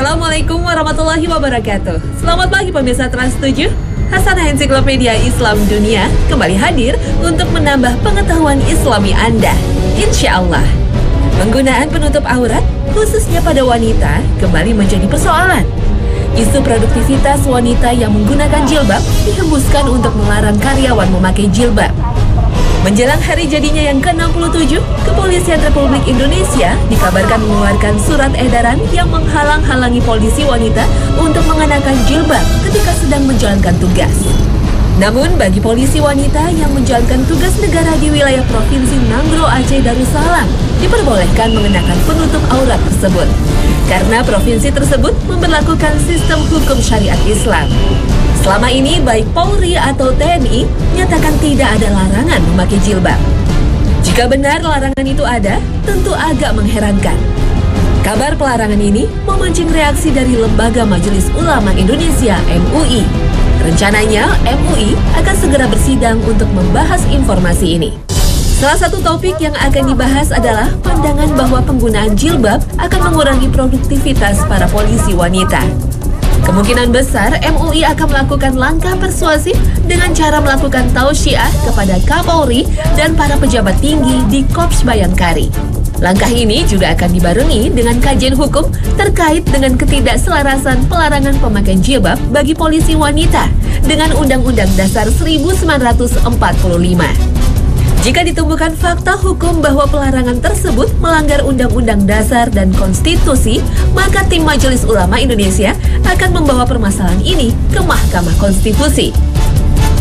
Assalamualaikum warahmatullahi wabarakatuh. Selamat pagi pemirsa Trans 7. Hasanah Ensiklopedia Islam Dunia kembali hadir untuk menambah pengetahuan Islami Anda. Insya Allah. Penggunaan penutup aurat, khususnya pada wanita, kembali menjadi persoalan. Isu produktivitas wanita yang menggunakan jilbab dihembuskan untuk melarang karyawan memakai jilbab. Menjelang hari jadinya yang ke-67, Kepolisian Republik Indonesia dikabarkan mengeluarkan surat edaran yang menghalang-halangi polisi wanita untuk mengenakan jilbab ketika sedang menjalankan tugas. Namun, bagi polisi wanita yang menjalankan tugas negara di wilayah Provinsi Nanggro Aceh Darussalam, diperbolehkan mengenakan penutup aurat tersebut. Karena provinsi tersebut memberlakukan sistem hukum syariat Islam. Selama ini, baik Polri atau TNI nyatakan tidak ada larangan memakai jilbab. Jika benar larangan itu ada, tentu agak mengherankan. Kabar pelarangan ini memancing reaksi dari Lembaga Majelis Ulama Indonesia (MUI). Rencananya, MUI akan segera bersidang untuk membahas informasi ini. Salah satu topik yang akan dibahas adalah pandangan bahwa penggunaan jilbab akan mengurangi produktivitas para polisi wanita. Kemungkinan besar MUI akan melakukan langkah persuasif dengan cara melakukan tausyiah kepada Kapolri dan para pejabat tinggi di Korps Bayangkari. Langkah ini juga akan dibarengi dengan kajian hukum terkait dengan ketidakselarasan pelarangan pemakaian jilbab bagi polisi wanita dengan Undang-Undang Dasar 1945. Jika ditemukan fakta hukum bahwa pelarangan tersebut melanggar Undang-Undang Dasar dan Konstitusi, maka tim Majelis Ulama Indonesia akan membawa permasalahan ini ke Mahkamah Konstitusi.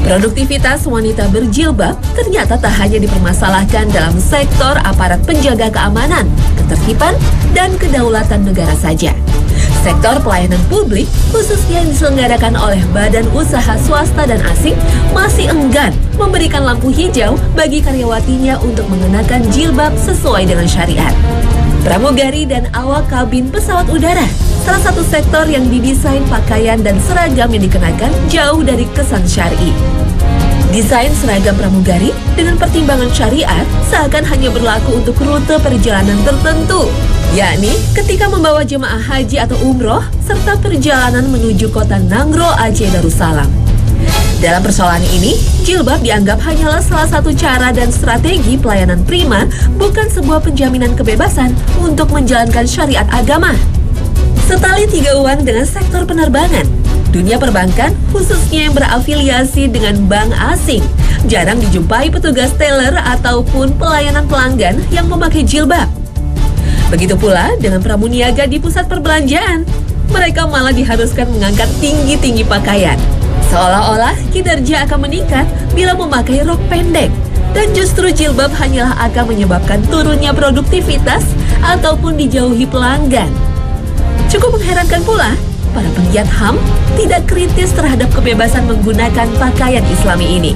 Produktivitas wanita berjilbab ternyata tak hanya dipermasalahkan dalam sektor aparat penjaga keamanan, ketertiban, dan kedaulatan negara saja. Sektor pelayanan publik, khususnya yang diselenggarakan oleh badan usaha swasta dan asing, masih enggan memberikan lampu hijau bagi karyawatinya untuk mengenakan jilbab sesuai dengan syariat. Pramugari dan awak kabin pesawat udara, salah satu sektor yang didesain pakaian dan seragam yang dikenakan jauh dari kesan syar'i. Desain seragam pramugari dengan pertimbangan syariat seakan hanya berlaku untuk rute perjalanan tertentu, yakni ketika membawa jemaah haji atau umroh serta perjalanan menuju kota Nanggro Aceh Darussalam. Dalam persoalan ini, jilbab dianggap hanyalah salah satu cara dan strategi pelayanan prima, bukan sebuah penjaminan kebebasan untuk menjalankan syariat agama. Setali tiga uang dengan sektor penerbangan, dunia perbankan, khususnya yang berafiliasi dengan bank asing, jarang dijumpai petugas teller ataupun pelayanan pelanggan yang memakai jilbab. Begitu pula dengan pramuniaga di pusat perbelanjaan, mereka malah diharuskan mengangkat tinggi-tinggi pakaian. Seolah-olah kinerja akan meningkat bila memakai rok pendek, dan justru jilbab hanyalah akan menyebabkan turunnya produktivitas ataupun dijauhi pelanggan. Cukup mengherankan pula, para penggiat HAM tidak kritis terhadap kebebasan menggunakan pakaian Islami ini.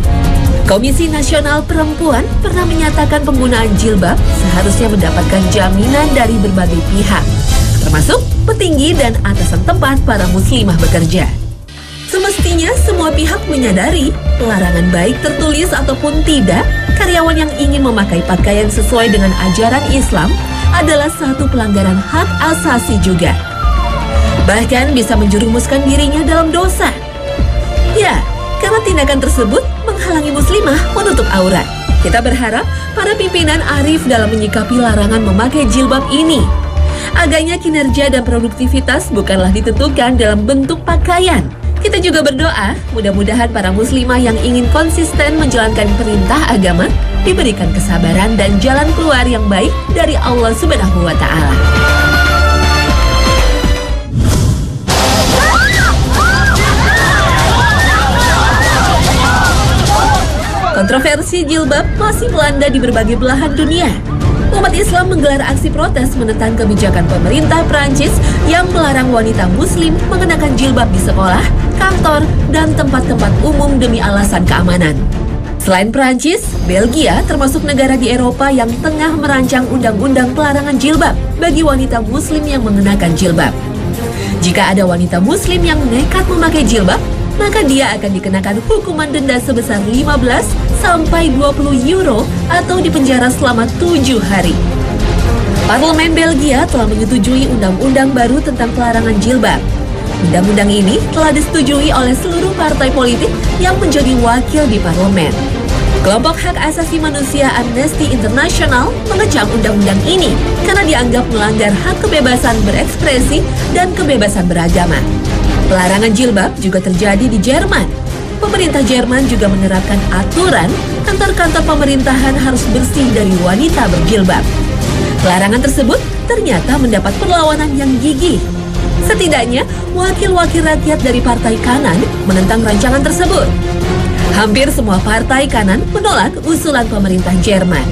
Komisi Nasional Perempuan pernah menyatakan penggunaan jilbab seharusnya mendapatkan jaminan dari berbagai pihak, termasuk petinggi dan atasan tempat para muslimah bekerja. Semestinya semua pihak menyadari pelarangan baik tertulis ataupun tidak, karyawan yang ingin memakai pakaian sesuai dengan ajaran Islam adalah satu pelanggaran hak asasi juga. Bahkan bisa menjerumuskan dirinya dalam dosa. Ya, karena tindakan tersebut menghalangi muslimah menutup aurat. Kita berharap para pimpinan arif dalam menyikapi larangan memakai jilbab ini. Agaknya kinerja dan produktivitas bukanlah ditentukan dalam bentuk pakaian. Kita juga berdoa, mudah-mudahan para muslimah yang ingin konsisten menjalankan perintah agama diberikan kesabaran dan jalan keluar yang baik dari Allah Subhanahu wa Ta'ala. Kontroversi jilbab masih melanda di berbagai belahan dunia. Umat Islam menggelar aksi protes menentang kebijakan pemerintah Prancis yang melarang wanita muslim mengenakan jilbab di sekolah, kantor, dan tempat-tempat umum demi alasan keamanan. Selain Prancis, Belgia termasuk negara di Eropa yang tengah merancang undang-undang pelarangan jilbab bagi wanita muslim yang mengenakan jilbab. Jika ada wanita muslim yang nekat memakai jilbab, maka dia akan dikenakan hukuman denda sebesar 15 sampai 20 euro atau dipenjara selama 7 hari. Parlemen Belgia telah menyetujui undang-undang baru tentang pelarangan jilbab. Undang-undang ini telah disetujui oleh seluruh partai politik yang menjadi wakil di parlemen. Kelompok hak asasi manusia Amnesty International mengecam undang-undang ini karena dianggap melanggar hak kebebasan berekspresi dan kebebasan beragama. Pelarangan jilbab juga terjadi di Jerman. Pemerintah Jerman juga menerapkan aturan kantor-kantor pemerintahan harus bersih dari wanita berjilbab. Pelarangan tersebut ternyata mendapat perlawanan yang gigih. Setidaknya, wakil-wakil rakyat dari partai kanan menentang rancangan tersebut. Hampir semua partai kanan menolak usulan pemerintah Jerman.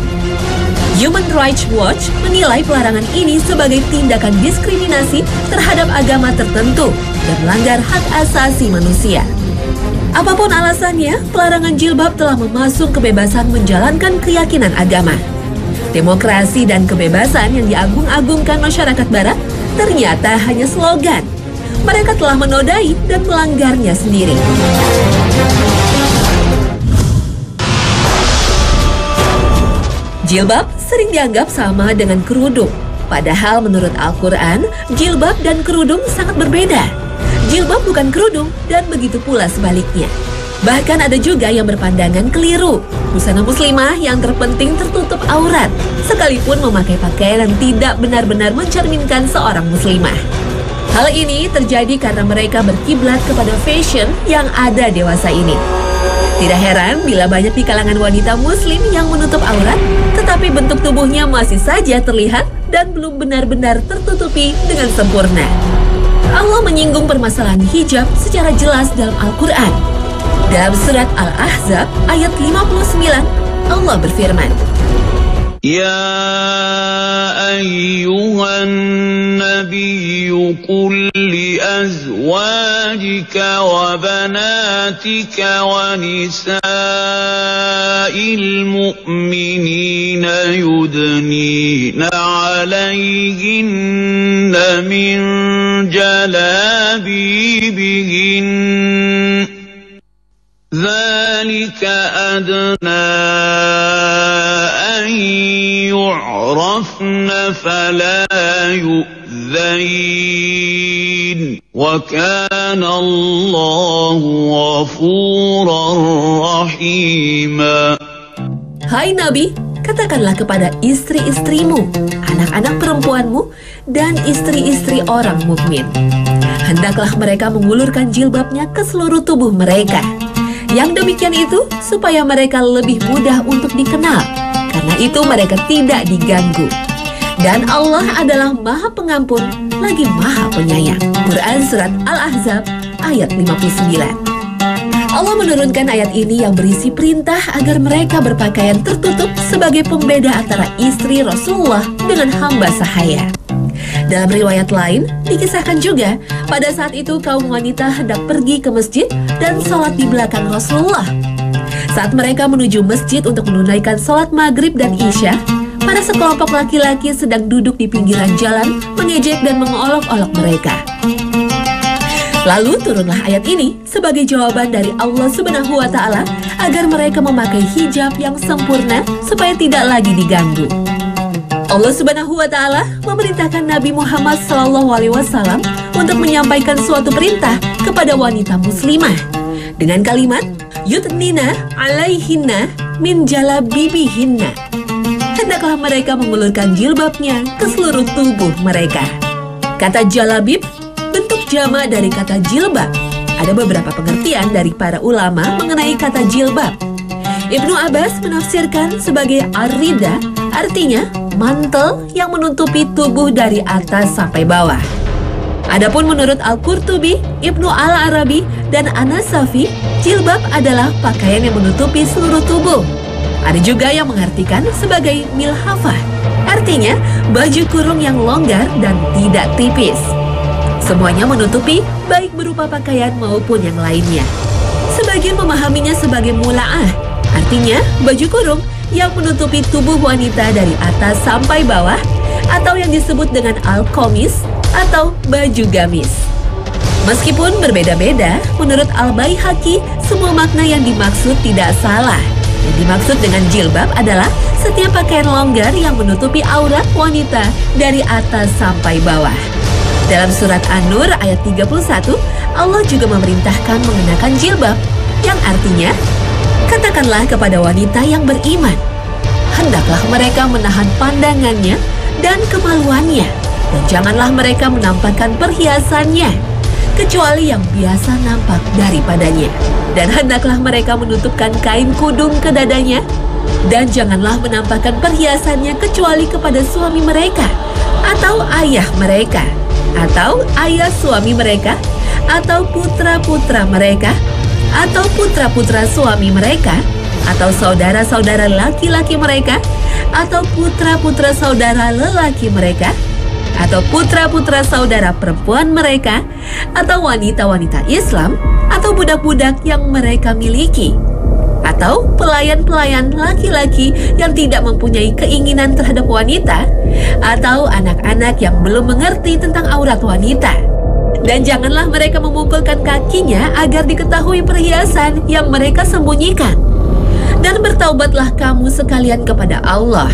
Human Rights Watch menilai pelarangan ini sebagai tindakan diskriminasi terhadap agama tertentu dan melanggar hak asasi manusia. Apapun alasannya, pelarangan jilbab telah memasuk kebebasan menjalankan keyakinan agama. Demokrasi dan kebebasan yang diagung-agungkan masyarakat Barat ternyata hanya slogan. Mereka telah menodai dan melanggarnya sendiri. Jilbab sering dianggap sama dengan kerudung. Padahal menurut Al-Quran, jilbab dan kerudung sangat berbeda. Jilbab bukan kerudung dan begitu pula sebaliknya. Bahkan ada juga yang berpandangan keliru. Busana muslimah yang terpenting tertutup aurat, sekalipun memakai pakaian yang tidak benar-benar mencerminkan seorang muslimah. Hal ini terjadi karena mereka berkiblat kepada fashion yang ada dewasa ini. Tidak heran bila banyak di kalangan wanita muslim yang menutup aurat, tetapi bentuk tubuhnya masih saja terlihat dan belum benar-benar tertutupi dengan sempurna. Allah menyinggung permasalahan hijab secara jelas dalam Al-Quran. Dalam surat Al-Ahzab ayat 59, Allah berfirman, Ya ayyuhan nabiyyu qul li azwajika wa banatika wa nisa'il mu'minina yudnina alayhinna min jalabibihin ذلك أدنى أن يعرفن فلا يؤذين وكان الله غفورا رحيما. Hai Nabi, katakanlah kepada istri-istrimu, anak-anak perempuanmu, dan istri-istri orang mukmin. Hendaklah mereka mengulurkan jilbabnya ke seluruh tubuh mereka. Yang demikian itu supaya mereka lebih mudah untuk dikenal, karena itu mereka tidak diganggu. Dan Allah adalah Maha Pengampun, lagi Maha Penyayang. Quran Surat Al-Ahzab ayat 59. Allah menurunkan ayat ini yang berisi perintah agar mereka berpakaian tertutup sebagai pembeda antara istri Rasulullah dengan hamba sahaya. Dalam riwayat lain, dikisahkan juga pada saat itu kaum wanita hendak pergi ke masjid dan sholat di belakang Rasulullah. Saat mereka menuju masjid untuk menunaikan sholat maghrib dan isya, para sekelompok laki-laki sedang duduk di pinggiran jalan, mengejek dan mengolok-olok mereka. Lalu turunlah ayat ini sebagai jawaban dari Allah Subhanahu wa Ta'ala agar mereka memakai hijab yang sempurna supaya tidak lagi diganggu. Allah Subhanahu wa Ta'ala memerintahkan Nabi Muhammad SAW untuk menyampaikan suatu perintah kepada wanita muslimah dengan kalimat yudnina alaihinna min jalabibihinna. Hendaklah mereka mengulurkan jilbabnya ke seluruh tubuh mereka. Kata jalabib bentuk jamak dari kata jilbab. Ada beberapa pengertian dari para ulama mengenai kata jilbab. Ibnu Abbas menafsirkan sebagai ar-rida, artinya mantel yang menutupi tubuh dari atas sampai bawah. Adapun menurut Al-Qurtubi, Ibnu Al-Arabi, dan An-Nasafi, jilbab adalah pakaian yang menutupi seluruh tubuh. Ada juga yang mengartikan sebagai milhafah, artinya baju kurung yang longgar dan tidak tipis. Semuanya menutupi, baik berupa pakaian maupun yang lainnya. Sebagian memahaminya sebagai mula'ah, artinya baju kurung yang menutupi tubuh wanita dari atas sampai bawah, atau yang disebut dengan al-qamis atau baju gamis. Meskipun berbeda-beda, menurut Al-Baihaqi, semua makna yang dimaksud tidak salah. Yang dimaksud dengan jilbab adalah setiap pakaian longgar yang menutupi aurat wanita dari atas sampai bawah. Dalam surat An-Nur ayat 31, Allah juga memerintahkan mengenakan jilbab, yang artinya, katakanlah kepada wanita yang beriman, hendaklah mereka menahan pandangannya dan kemaluannya, dan janganlah mereka menampakkan perhiasannya, kecuali yang biasa nampak daripadanya. Dan hendaklah mereka menutupkan kain kudung ke dadanya, dan janganlah menampakkan perhiasannya kecuali kepada suami mereka, atau ayah mereka, atau ayah suami mereka, atau putra-putra mereka, atau putra-putra suami mereka, atau saudara-saudara laki-laki mereka, atau putra-putra saudara lelaki mereka, atau putra-putra saudara perempuan mereka, atau wanita-wanita Islam, atau budak-budak yang mereka miliki, atau pelayan-pelayan laki-laki yang tidak mempunyai keinginan terhadap wanita, atau anak-anak yang belum mengerti tentang aurat wanita. Dan janganlah mereka memungkulkan kakinya agar diketahui perhiasan yang mereka sembunyikan. Dan bertaubatlah kamu sekalian kepada Allah,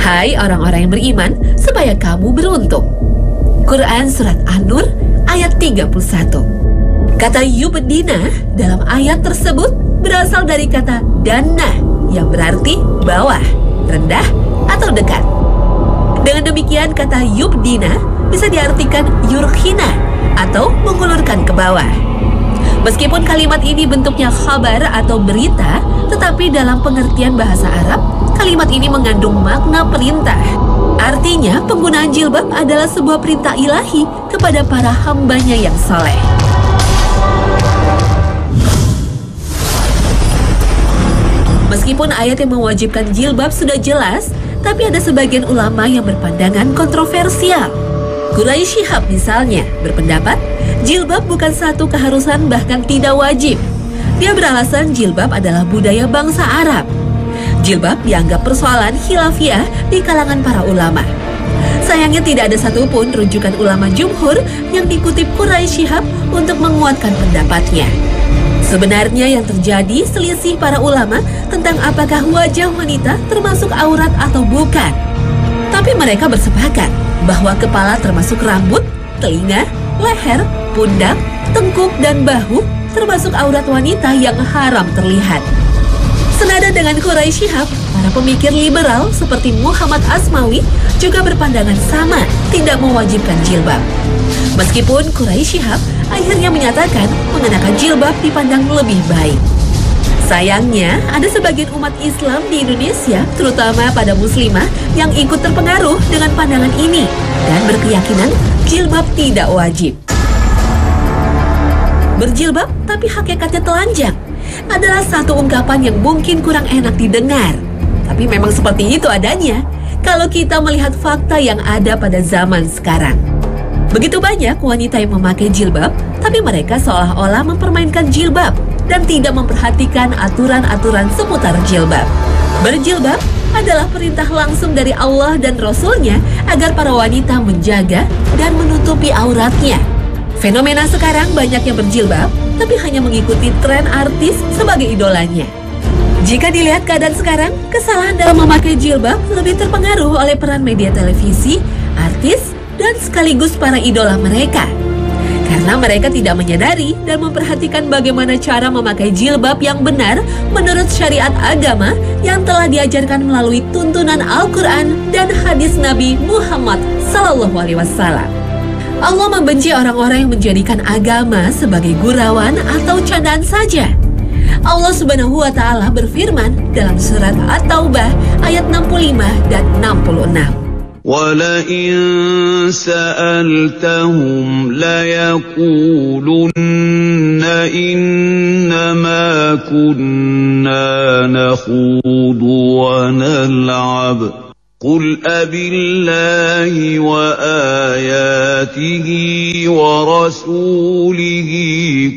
hai orang-orang yang beriman, supaya kamu beruntung. Quran Surat An-Nur ayat 31. Kata yubdina dalam ayat tersebut berasal dari kata dana yang berarti bawah, rendah, atau dekat. Dengan demikian kata yubdina bisa diartikan yurkhina atau mengulurkan ke bawah. Meskipun kalimat ini bentuknya khabar atau berita, tetapi dalam pengertian bahasa Arab, kalimat ini mengandung makna perintah. Artinya, penggunaan jilbab adalah sebuah perintah ilahi kepada para hambanya yang soleh. Meskipun ayat yang mewajibkan jilbab sudah jelas, tapi ada sebagian ulama yang berpandangan kontroversial. Quraisy Shihab misalnya berpendapat jilbab bukan satu keharusan, bahkan tidak wajib. Dia beralasan jilbab adalah budaya bangsa Arab. Jilbab dianggap persoalan khilafiyah di kalangan para ulama. Sayangnya tidak ada satupun rujukan ulama jumhur yang dikutip Quraisy Shihab untuk menguatkan pendapatnya. Sebenarnya yang terjadi selisih para ulama tentang apakah wajah wanita termasuk aurat atau bukan. Tapi mereka bersepakat bahwa kepala termasuk rambut, telinga, leher, pundak, tengkuk, dan bahu termasuk aurat wanita yang haram terlihat. Senada dengan Quraisy Shihab, para pemikir liberal seperti Muhammad Asmawi juga berpandangan sama, tidak mewajibkan jilbab. Meskipun Quraisy Shihab akhirnya menyatakan mengenakan jilbab dipandang lebih baik. Sayangnya, ada sebagian umat Islam di Indonesia, terutama pada muslimah, yang ikut terpengaruh dengan pandangan ini dan berkeyakinan jilbab tidak wajib. Berjilbab tapi hakikatnya telanjang adalah satu ungkapan yang mungkin kurang enak didengar. Tapi memang seperti itu adanya kalau kita melihat fakta yang ada pada zaman sekarang. Begitu banyak wanita yang memakai jilbab, tapi mereka seolah-olah mempermainkan jilbab dan tidak memperhatikan aturan-aturan seputar jilbab. Berjilbab adalah perintah langsung dari Allah dan Rasul-Nya agar para wanita menjaga dan menutupi auratnya. Fenomena sekarang banyak yang berjilbab, tapi hanya mengikuti tren artis sebagai idolanya. Jika dilihat keadaan sekarang, kesalahan dalam memakai jilbab lebih terpengaruh oleh peran media televisi, artis, dan sekaligus para idola mereka. Karena mereka tidak menyadari dan memperhatikan bagaimana cara memakai jilbab yang benar menurut syariat agama yang telah diajarkan melalui tuntunan Al-Quran dan hadis Nabi Muhammad SAW. Allah membenci orang-orang yang menjadikan agama sebagai gurauan atau candaan saja. Allah Subhanahu wa Ta'ala berfirman dalam surat At-Taubah ayat 65 dan 66. وَلَئِن سَأَلْتَهُمْ لَيَقُولُنَّ إِنَّمَا كُنَّا نَخُوضُ وَنَلْعَبُ قُلْ أَبِاللَّهِ وَآيَاتِهِ وَرَسُولِهِ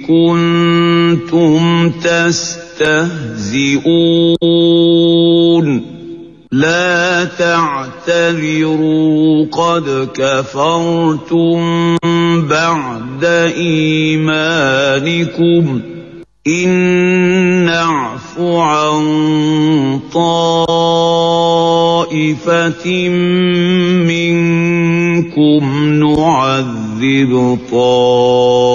كُنتُمْ تَسْتَهْزِئُونَ لا تعتذروا قد كفرتم بعد إيمانكم إن نعف عن طائفة منكم نعذب طائفة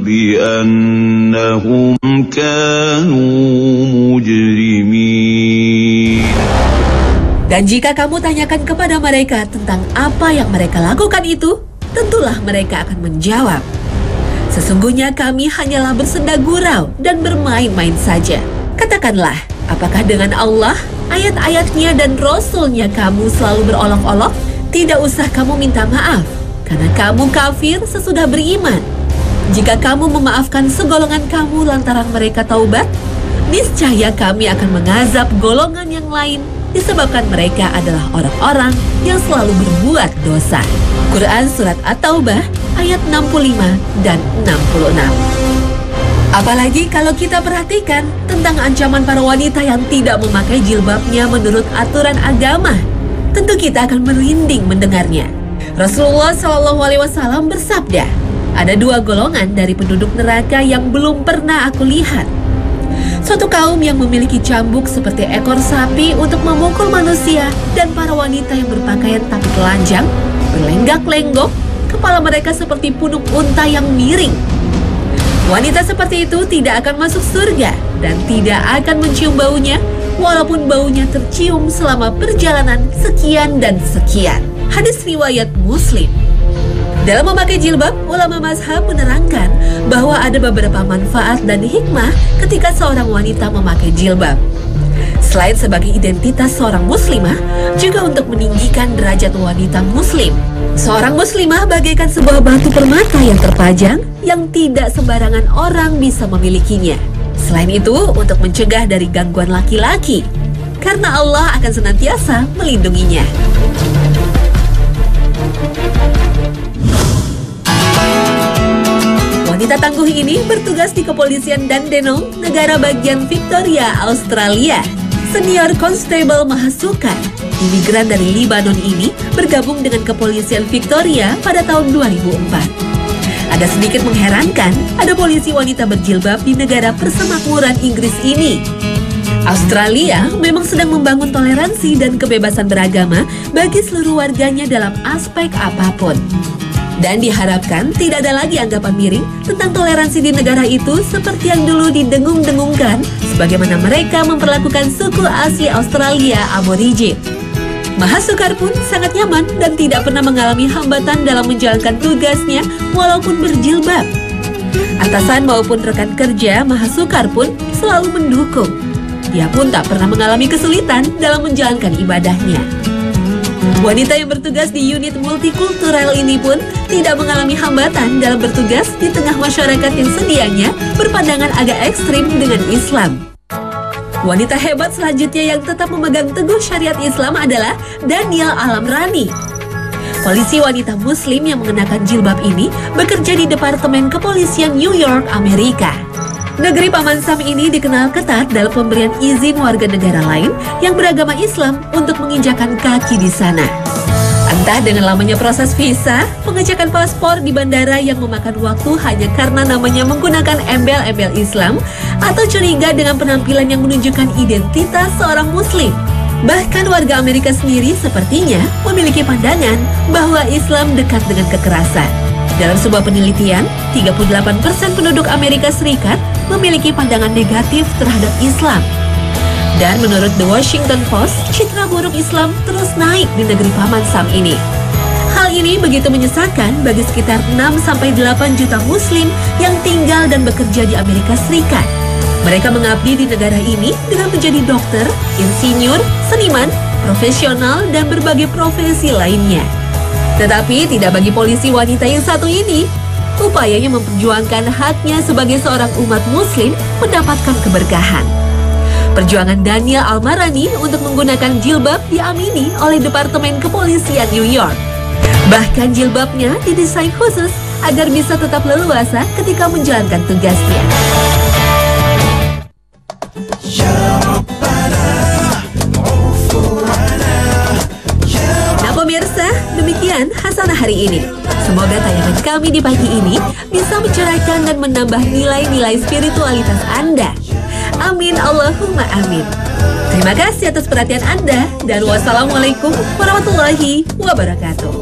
بأنهم كانوا مجرمين. Dan jika kamu tanyakan kepada mereka tentang apa yang mereka lakukan itu, tentulah mereka akan menjawab, sesungguhnya kami hanyalah bersenda gurau dan bermain-main saja. Katakanlah, apakah dengan Allah, ayat-ayatnya dan Rasul-Nya kamu selalu berolok-olok? Tidak usah kamu minta maaf, karena kamu kafir sesudah beriman. Jika kamu memaafkan segolongan kamu lantaran mereka taubat, niscaya kami akan mengazab golongan yang lain disebabkan mereka adalah orang-orang yang selalu berbuat dosa. Quran Surat At-Taubah ayat 65 dan 66. Apalagi kalau kita perhatikan tentang ancaman para wanita yang tidak memakai jilbabnya menurut aturan agama, tentu kita akan merinding mendengarnya. Rasulullah SAW bersabda, ada dua golongan dari penduduk neraka yang belum pernah aku lihat. Suatu kaum yang memiliki cambuk seperti ekor sapi untuk memukul manusia, dan para wanita yang berpakaian tapi telanjang, berlenggak-lenggok, kepala mereka seperti punuk unta yang miring. Wanita seperti itu tidak akan masuk surga dan tidak akan mencium baunya, walaupun baunya tercium selama perjalanan sekian dan sekian. Hadis riwayat Muslim. Dalam memakai jilbab, ulama mazhab menerangkan bahwa ada beberapa manfaat dan hikmah ketika seorang wanita memakai jilbab. Selain sebagai identitas seorang muslimah, juga untuk meninggikan derajat wanita muslim. Seorang muslimah bagaikan sebuah batu permata yang terpajang, yang tidak sembarangan orang bisa memilikinya. Selain itu, untuk mencegah dari gangguan laki-laki, karena Allah akan senantiasa melindunginya. Wanita tangguh ini bertugas di kepolisian Dandenong, negara bagian Victoria, Australia. Senior Constable Mahasukan, imigran dari Libanon ini bergabung dengan kepolisian Victoria pada tahun 2004. Ada sedikit mengherankan, ada polisi wanita berjilbab di negara persemakmuran Inggris ini. Australia memang sedang membangun toleransi dan kebebasan beragama bagi seluruh warganya dalam aspek apapun. Dan diharapkan tidak ada lagi anggapan miring tentang toleransi di negara itu seperti yang dulu didengung-dengungkan sebagaimana mereka memperlakukan suku asli Australia Aborigin. Mahasukar pun sangat nyaman dan tidak pernah mengalami hambatan dalam menjalankan tugasnya walaupun berjilbab. Atasan maupun rekan kerja Mahasukar pun selalu mendukung. Dia pun tak pernah mengalami kesulitan dalam menjalankan ibadahnya. Wanita yang bertugas di unit multikultural ini pun tidak mengalami hambatan dalam bertugas di tengah masyarakat yang sedianya berpandangan agak ekstrim dengan Islam. Wanita hebat selanjutnya yang tetap memegang teguh syariat Islam adalah Daniel Alamrani. Polisi wanita Muslim yang mengenakan jilbab ini bekerja di Departemen Kepolisian New York, Amerika. Negeri Paman Sam ini dikenal ketat dalam pemberian izin warga negara lain yang beragama Islam untuk menginjakan kaki di sana. Entah dengan lamanya proses visa, pengecekan paspor di bandara yang memakan waktu hanya karena namanya menggunakan embel-embel Islam, atau curiga dengan penampilan yang menunjukkan identitas seorang Muslim. Bahkan warga Amerika sendiri sepertinya memiliki pandangan bahwa Islam dekat dengan kekerasan. Dalam sebuah penelitian, 38% penduduk Amerika Serikat memiliki pandangan negatif terhadap Islam. Dan menurut The Washington Post, citra buruk Islam terus naik di negeri Paman Sam ini. Hal ini begitu menyesalkan bagi sekitar 6-8 juta Muslim yang tinggal dan bekerja di Amerika Serikat. Mereka mengabdi di negara ini dengan menjadi dokter, insinyur, seniman, profesional, dan berbagai profesi lainnya. Tetapi tidak bagi polisi wanita yang satu ini. Upayanya memperjuangkan haknya sebagai seorang umat Muslim mendapatkan keberkahan. Perjuangan Daniel Almarani untuk menggunakan jilbab diamini oleh Departemen Kepolisian New York. Bahkan jilbabnya didesain khusus agar bisa tetap leluasa ketika menjalankan tugasnya. Pemirsa, demikian Hasanah hari ini. Semoga tayangan kami di pagi ini bisa mencerahkan dan menambah nilai-nilai spiritualitas Anda. Amin, Allahumma amin. Terima kasih atas perhatian Anda dan wassalamualaikum warahmatullahi wabarakatuh.